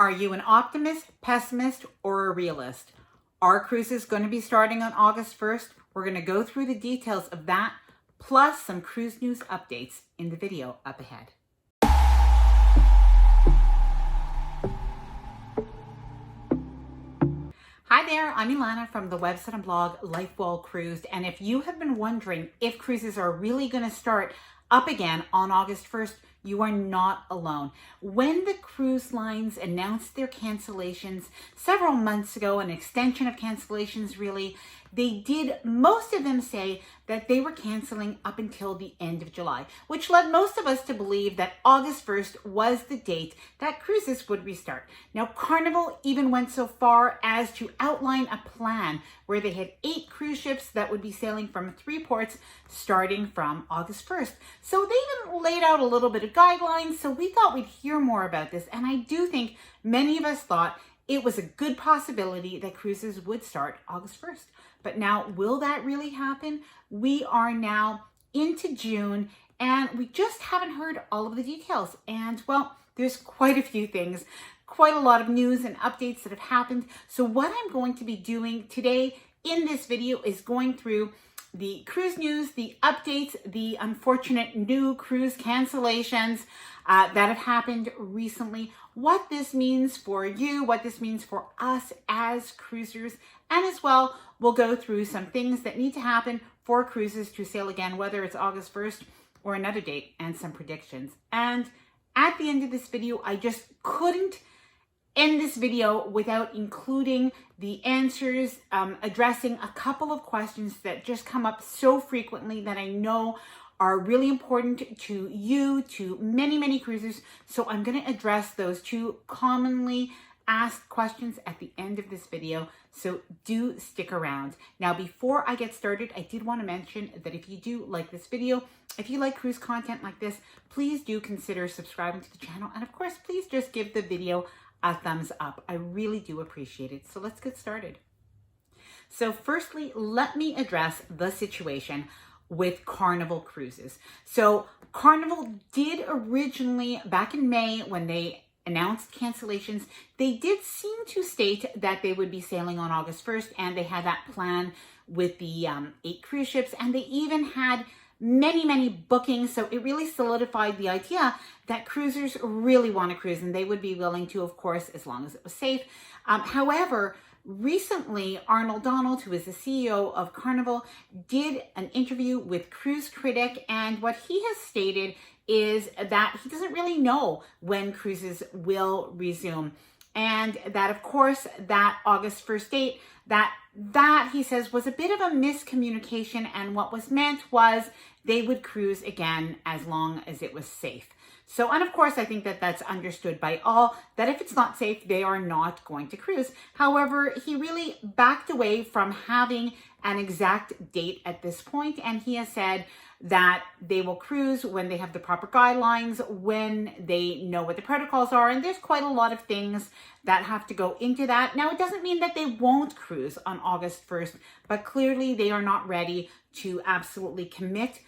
Are you an optimist, pessimist, or a realist? Our cruise is going to be starting on August 1st. We're going to go through the details of that, plus some cruise news updates in the video up ahead. Hi there, I'm Ilana from the website and blog Life Well Cruised. And if you have been wondering if cruises are really going to start up again on August 1st, you are not alone. When the cruise lines announced their cancellations several months ago, an extension of cancellations really, they did, most of them say that they were canceling up until the end of July, which led most of us to believe that August 1st was the date that cruises would restart. Now, Carnival even went so far as to outline a plan where they had 8 cruise ships that would be sailing from 3 ports starting from August 1st. So they even laid out a little bit of guidelines, so we thought we'd hear more about this. And I do think many of us thought it was a good possibility that cruises would start August 1st. But now, will that really happen? We are now into June and we just haven't heard all of the details. And well, there's quite a few things, quite a lot of news and updates that have happened. So what I'm going to be doing today in this video is going through the cruise news, the updates, the unfortunate new cruise cancellations that have happened recently, what this means for you, what this means for us as cruisers, and as well, we'll go through some things that need to happen for cruises to sail again, whether it's August 1st or another date, and some predictions. And at the end of this video, I just couldn't end this video without including the answers, addressing a couple of questions that just come up so frequently that I know are really important to you, to many, many cruisers. So I'm going to address those 2 commonly asked questions at the end of this video. So do stick around. Now, before I get started, I did want to mention that if you do like this video, if you like cruise content like this, please do consider subscribing to the channel. And of course, please just give the video a thumbs up. I really do appreciate it. So let's get started. So firstly, let me address the situation with Carnival Cruises. So Carnival did originally, back in May, when they announced cancellations, they did seem to state that they would be sailing on August 1st, and they had that plan with the 8 cruise ships, and they even had many, many bookings. So it really solidified the idea that cruisers really want to cruise, and they would be willing to, of course, as long as it was safe. However, recently, Arnold, who is the CEO of Carnival, did an interview with Cruise Critic, and what he has stated is that he doesn't really know when cruises will resume. And that, of course, that August 1st date, that he says was a bit of a miscommunication, and what was meant was they would cruise again as long as it was safe. So, and of course, I think that that's understood by all, that if it's not safe, they are not going to cruise. However, he really backed away from having an exact date at this point, and he has said that they will cruise when they have the proper guidelines, when they know what the protocols are, and there's quite a lot of things that have to go into that. Now, it doesn't mean that they won't cruise on August 1st, but clearly they are not ready to absolutely commit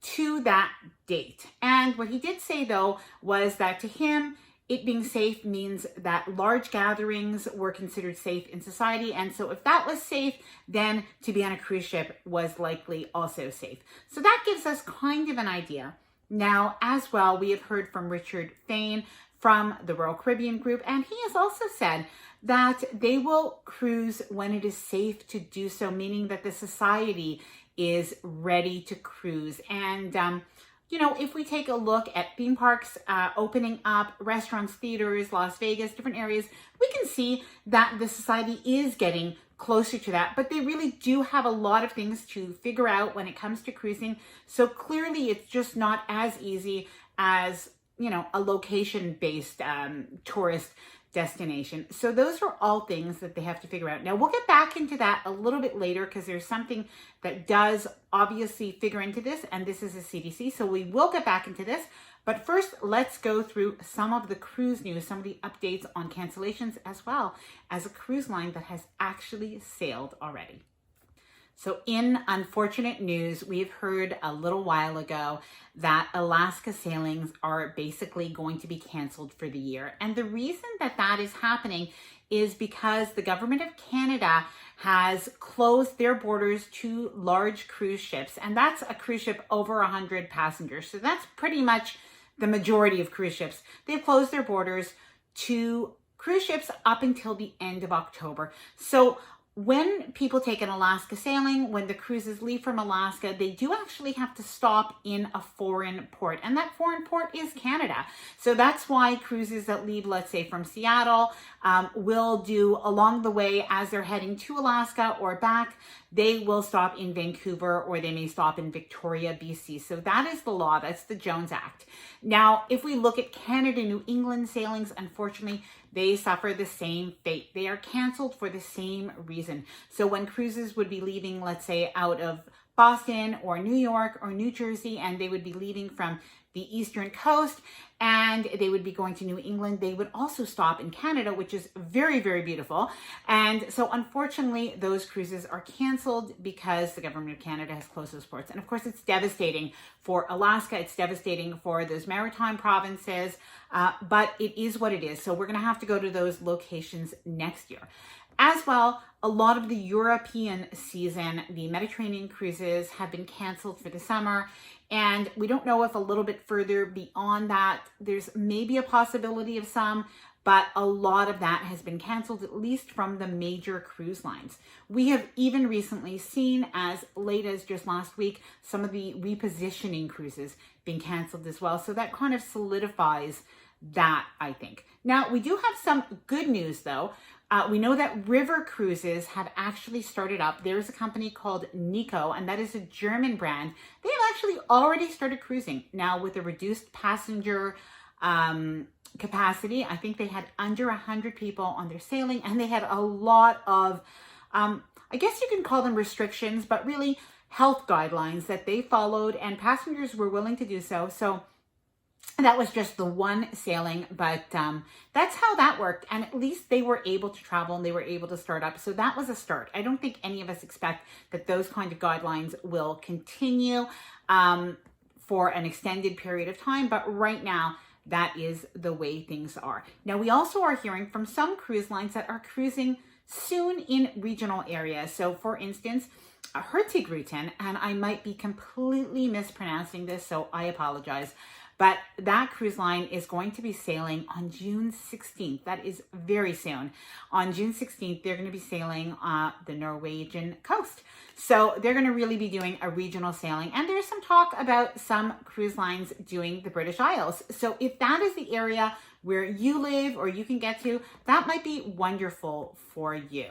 to that date. And what he did say, though, was that to him, it being safe means that large gatherings were considered safe in society. And so if that was safe, then to be on a cruise ship was likely also safe. So that gives us kind of an idea. Now, as well, we have heard from Richard Fain from the Royal Caribbean Group, and he has also said that they will cruise when it is safe to do so, meaning that the society is ready to cruise. And you know, if we take a look at theme parks opening up, restaurants, theaters, Las Vegas, different areas, we can see that the society is getting closer to that, but they really do have a lot of things to figure out when it comes to cruising. So clearly it's just not as easy as, you know, a location-based tourist destination. So those are all things that they have to figure out. Now, we'll get back into that a little bit later because there's something that does obviously figure into this, and this is a CDC, so we will get back into this. But first, let's go through some of the cruise news, some of the updates on cancellations, as well as a cruise line that has actually sailed already. So in unfortunate news, we've heard a little while ago that Alaska sailings are basically going to be canceled for the year. And the reason that that is happening is because the government of Canada has closed their borders to large cruise ships. And that's a cruise ship over 100 passengers. So that's pretty much the majority of cruise ships. They've closed their borders to cruise ships up until the end of October. So when people take an Alaska sailing, when the cruises leave from Alaska, they do actually have to stop in a foreign port. And that foreign port is Canada. So that's why cruises that leave, let's say from Seattle, will do along the way as they're heading to Alaska or back, they will stop in Vancouver or they may stop in Victoria, BC. So that is the law. That's the Jones Act. Now, if we look at Canada, New England sailings, unfortunately, they suffer the same fate. They are canceled for the same reason. So when cruises would be leaving, let's say out of Boston or New York or New Jersey, and they would be leaving from the eastern coast and they would be going to New England, they would also stop in Canada, which is very, very beautiful. And so unfortunately, those cruises are canceled because the government of Canada has closed those ports. And of course, it's devastating for Alaska. It's devastating for those maritime provinces, but it is what it is. So we're going to have to go to those locations next year. As well, a lot of the European season, the Mediterranean cruises have been canceled for the summer. And we don't know if a little bit further beyond that, there's maybe a possibility of some, but a lot of that has been canceled, at least from the major cruise lines. We have even recently seen, as late as just last week, some of the repositioning cruises being canceled as well. So that kind of solidifies that, I think. Now, we do have some good news though. We know that river cruises have actually started up. There's a company called Nico, and that is a German brand. They have actually already started cruising now with a reduced passenger capacity. I think they had under 100 people on their sailing, and they had a lot of, I guess you can call them restrictions, but really health guidelines that they followed, and passengers were willing to do so. So that was just the one sailing, but that's how that worked. And at least they were able to travel and they were able to start up. So that was a start. I don't think any of us expect that those kind of guidelines will continue for an extended period of time. But right now, that is the way things are. Now, we also are hearing from some cruise lines that are cruising soon in regional areas. So for instance, Hurtigruten, and I might be completely mispronouncing this, so I apologize. But that cruise line is going to be sailing on June 16th. That is very soon. On June 16th, they're going to be sailing the Norwegian coast. So they're going to really be doing a regional sailing. And there's some talk about some cruise lines doing the British Isles. So if that is the area where you live or you can get to, that might be wonderful for you.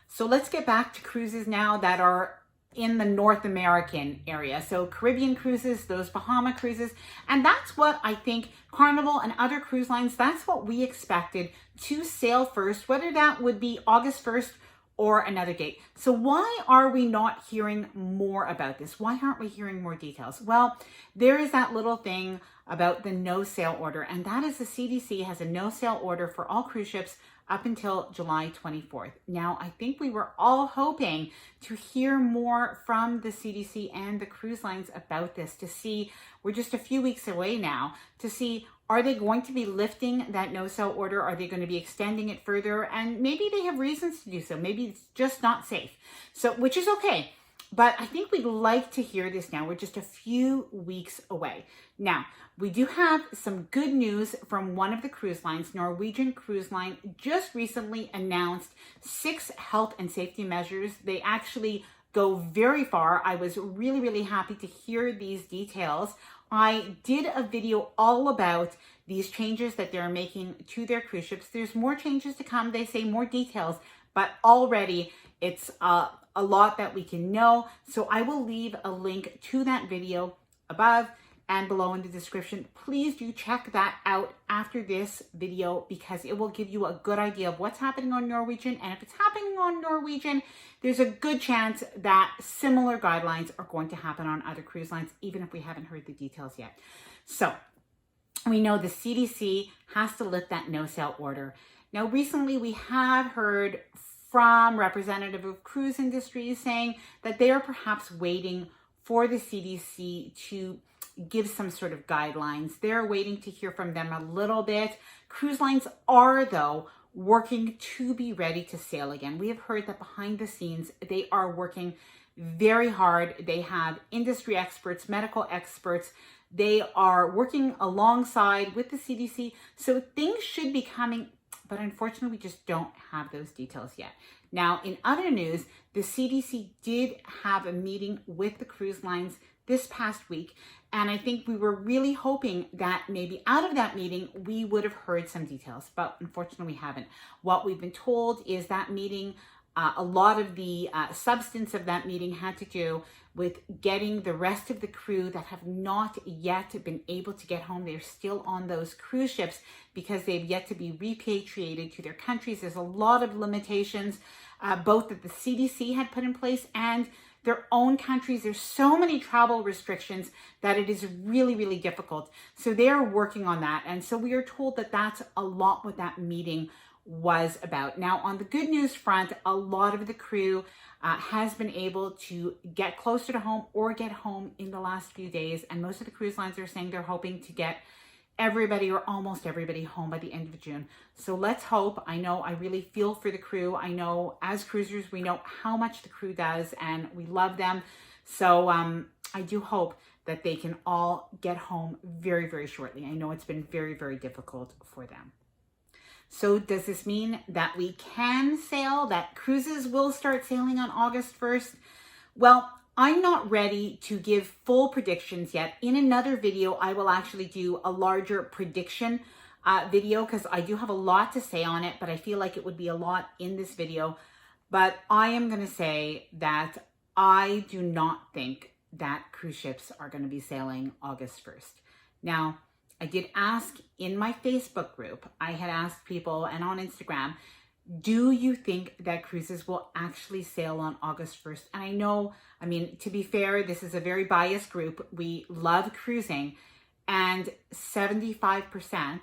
So let's get back to cruises now that are in the North American area. So Caribbean cruises, those Bahama cruises, and that's what I think Carnival and other cruise lines, that's what we expected to sail first, whether that would be August 1st or another date. So why are we not hearing more about this? Why aren't we hearing more details? Well, there is that little thing about the no sail order, and that is the CDC has a no sail order for all cruise ships up until July 24th. Now, I think we were all hoping to hear more from the CDC and the cruise lines about this to see, we're just a few weeks away now, to see, are they going to be lifting that no-sail order? Are they going to be extending it further? And maybe they have reasons to do so. Maybe it's just not safe. So, which is okay. But I think we'd like to hear this now. We're just a few weeks away. Now, we do have some good news from one of the cruise lines. Norwegian Cruise Line just recently announced 6 health and safety measures. They actually go very far. I was really, really happy to hear these details. I did a video all about these changes that they're making to their cruise ships. There's more changes to come. They say more details, but already it's a lot that we can know. So I will leave a link to that video above and below in the description. Please do check that out after this video because it will give you a good idea of what's happening on Norwegian. And if it's happening on Norwegian, there's a good chance that similar guidelines are going to happen on other cruise lines, even if we haven't heard the details yet. So we know the CDC has to lift that no-sail order. Now, recently we have heard from representative of cruise industry saying that they are perhaps waiting for the CDC to give some sort of guidelines. They're waiting to hear from them a little bit. Cruise lines are, though, working to be ready to sail again. We have heard that behind the scenes, they are working very hard. They have industry experts, medical experts. They are working alongside with the CDC. So things should be coming, but unfortunately, we just don't have those details yet. Now, in other news, the CDC did have a meeting with the cruise lines this past week. And I think we were really hoping that maybe out of that meeting, we would have heard some details, but unfortunately we haven't. What we've been told is that meeting, a lot of the substance of that meeting had to do with getting the rest of the crew that have not yet been able to get home. They're still on those cruise ships because they've yet to be repatriated to their countries. There's a lot of limitations, both that the CDC had put in place and their own countries. There's so many travel restrictions that it is really, really difficult. So they're working on that. And so we are told that that's a lot what that meeting was about. Now, on the good news front, a lot of the crew has been able to get closer to home or get home in the last few days. And most of the cruise lines are saying they're hoping to get everybody or almost everybody home by the end of June. So let's hope. I know I really feel for the crew. I know as cruisers, we know how much the crew does and we love them. So I do hope that they can all get home very, very shortly. I know it's been very, very difficult for them. So does this mean that we can sail, that cruises will start sailing on August 1st? Well, I'm not ready to give full predictions yet. In another video, I will actually do a larger prediction video because I do have a lot to say on it, but I feel like it would be a lot in this video. But I am going to say that I do not think that cruise ships are going to be sailing August 1st. Now, I did ask in my Facebook group, I had asked people and on Instagram, do you think that cruises will actually sail on August 1st? And I know, I mean, to be fair, this is a very biased group. We love cruising, and 75%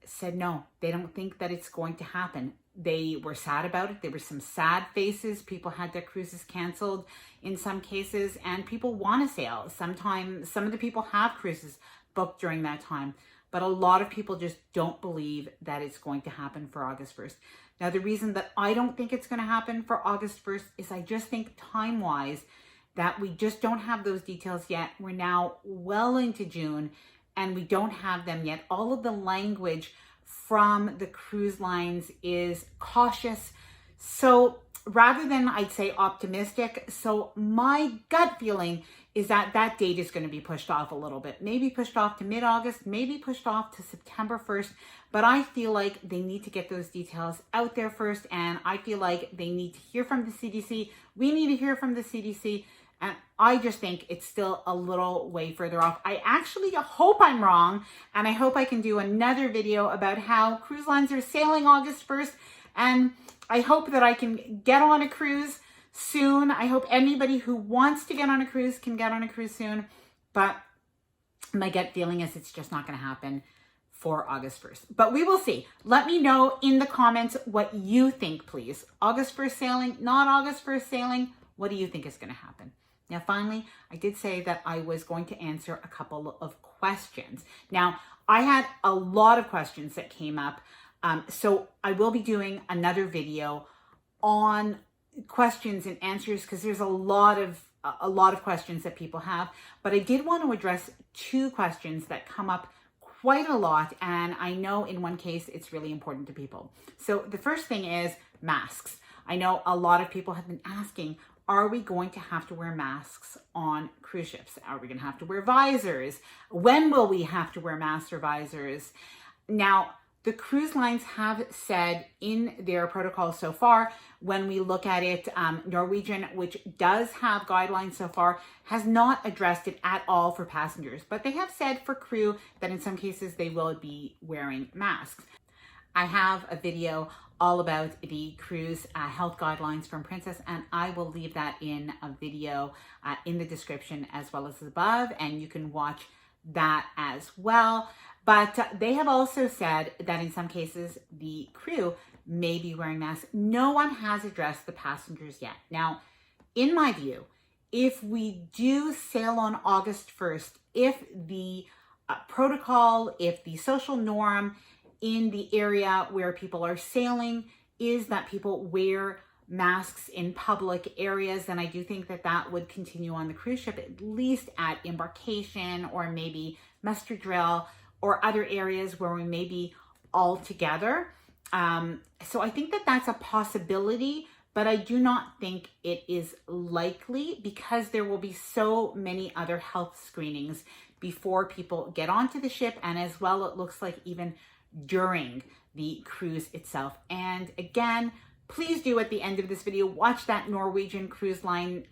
said no, they don't think that it's going to happen. They were sad about it. There were some sad faces. People had their cruises canceled in some cases, and people want to sail. Sometimes some of the people have cruises booked during that time, but a lot of people just don't believe that it's going to happen for August 1st. Now, the reason that I don't think it's going to happen for August 1st is I just think time-wise that we just don't have those details yet. We're now well into June and we don't have them yet. All of the language from the cruise lines is cautious. So rather than, I'd say, optimistic, so my gut feeling is that that date is going to be pushed off a little bit, maybe pushed off to mid-August, maybe pushed off to September 1st. But I feel like they need to get those details out there first. And I feel like they need to hear from the CDC. We need to hear from the CDC. And I just think it's still a little way further off. I actually hope I'm wrong. And I hope I can do another video about how cruise lines are sailing August 1st. And I hope that I can get on a cruise soon. I hope anybody who wants to get on a cruise can get on a cruise soon. But my gut feeling is it's just not going to happen for August 1st. But we will see. Let me know in the comments what you think, please. August 1st sailing, not August 1st sailing. What do you think is going to happen? Now, finally, I did say that I was going to answer a couple of questions. Now, I had a lot of questions that came up. So I will be doing another video on questions and answers because there's a lot of questions that people have. But I did want to address two questions that come up quite a lot, and I know in one case it's really important to people. So the first thing is masks. I know a lot of people have been asking, are we going to have to wear masks on cruise ships? Are we going to have to wear visors? When will we have to wear masks or visors? Now, the cruise lines have said in their protocol so far, when we look at it, Norwegian, which does have guidelines so far, has not addressed it at all for passengers. But they have said for crew that in some cases they will be wearing masks. I have a video all about the cruise health guidelines from Princess, and I will leave that in a video in the description as well as above, and you can watch that as well. But they have also said that in some cases, the crew may be wearing masks. No one has addressed the passengers yet. Now, in my view, if we do sail on August 1st, if the protocol, if the social norm in the area where people are sailing is that people wear masks in public areas, then I do think that that would continue on the cruise ship, at least at embarkation or maybe muster drill or other areas where we may be all together. So I think that that's a possibility, but I do not think it is likely because there will be so many other health screenings before people get onto the ship, and as well, it looks like even during the cruise itself. And again, please do at the end of this video, watch that Norwegian cruise line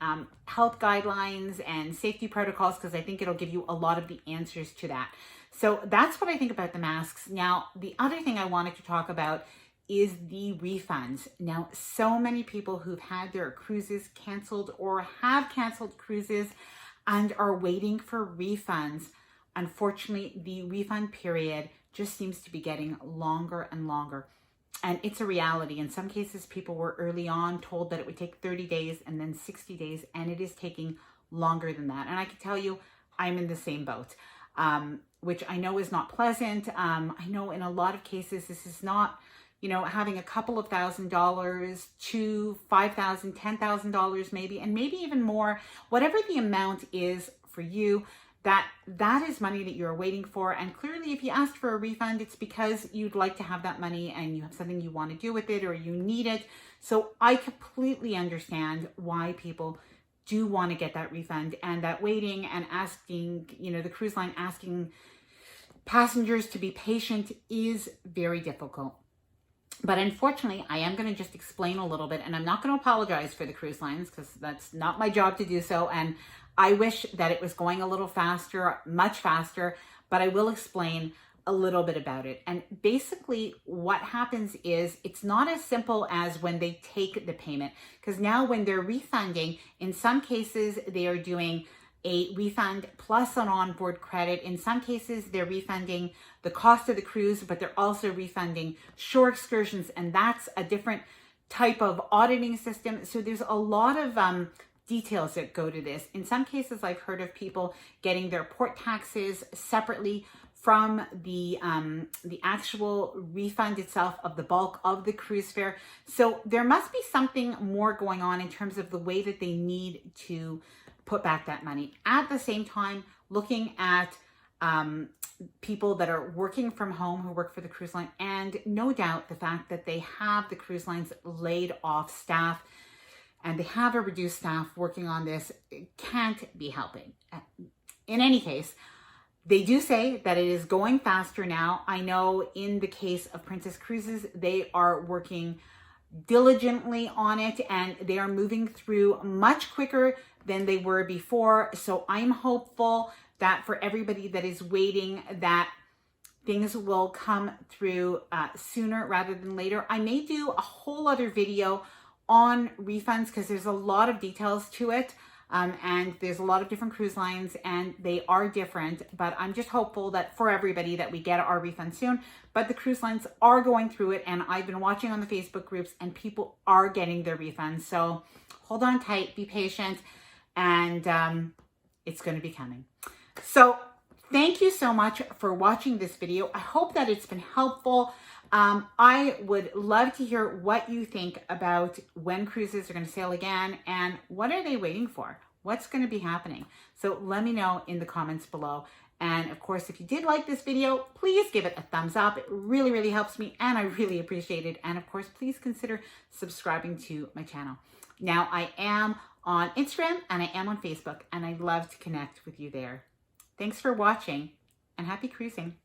health guidelines and safety protocols, because I think it'll give you a lot of the answers to that. So that's what I think about the masks. Now, the other thing I wanted to talk about is the refunds. Now, so many people who've had their cruises canceled or have canceled cruises and are waiting for refunds. Unfortunately, the refund period just seems to be getting longer and longer. And it's a reality. In some cases, people were early on told that it would take 30 days and then 60 days, and it is taking longer than that. And I can tell you, I'm in the same boat, which I know is not pleasant. I know in a lot of cases, this is not, having a couple of $1,000 to $5,000, $10,000 maybe, and maybe even more, whatever the amount is for you, that is money that you're waiting for. And clearly, if you asked for a refund, it's because you'd like to have that money and you have something you want to do with it or you need it. So I completely understand why people do want to get that refund, and that waiting and asking, the cruise line asking passengers to be patient is very difficult. But unfortunately, I am going to just explain a little bit, and I'm not going to apologize for the cruise lines because that's not my job to do so. And I wish that it was going a little faster, much faster, but I will explain a little bit about it. And basically what happens is it's not as simple as when they take the payment, because now when they're refunding, in some cases, they are doing a refund plus an onboard credit. In some cases, they're refunding the cost of the cruise, but they're also refunding shore excursions, and that's a different type of auditing system. So there's a lot of details that go to this. In some cases, I've heard of people getting their port taxes separately from the actual refund itself of the bulk of the cruise fare. So there must be something more going on in terms of the way that they need to put back that money. At the same time, looking at people that are working from home who work for the cruise line, and no doubt the fact that they have the cruise lines laid off staff and they have a reduced staff working on this, can't be helping. In any case, they do say that it is going faster now. I know in the case of Princess Cruises, they are working diligently on it and they are moving through much quicker than they were before. So I'm hopeful that for everybody that is waiting, that things will come through sooner rather than later. I may do a whole other video on refunds because there's a lot of details to it. And there's a lot of different cruise lines and they are different, but I'm just hopeful that for everybody that we get our refund soon. But the cruise lines are going through it, and I've been watching on the Facebook groups and people are getting their refunds. So hold on tight, be patient, and it's going to be coming. So thank you so much for watching this video. I hope that it's been helpful. I would love to hear what you think about when cruises are going to sail again and what are they waiting for? What's going to be happening? So let me know in the comments below. And of course, if you did like this video, please give it a thumbs up. It really, really helps me and I really appreciate it. And of course, please consider subscribing to my channel. Now, I am on Instagram and I am on Facebook, and I'd love to connect with you there. Thanks for watching and happy cruising.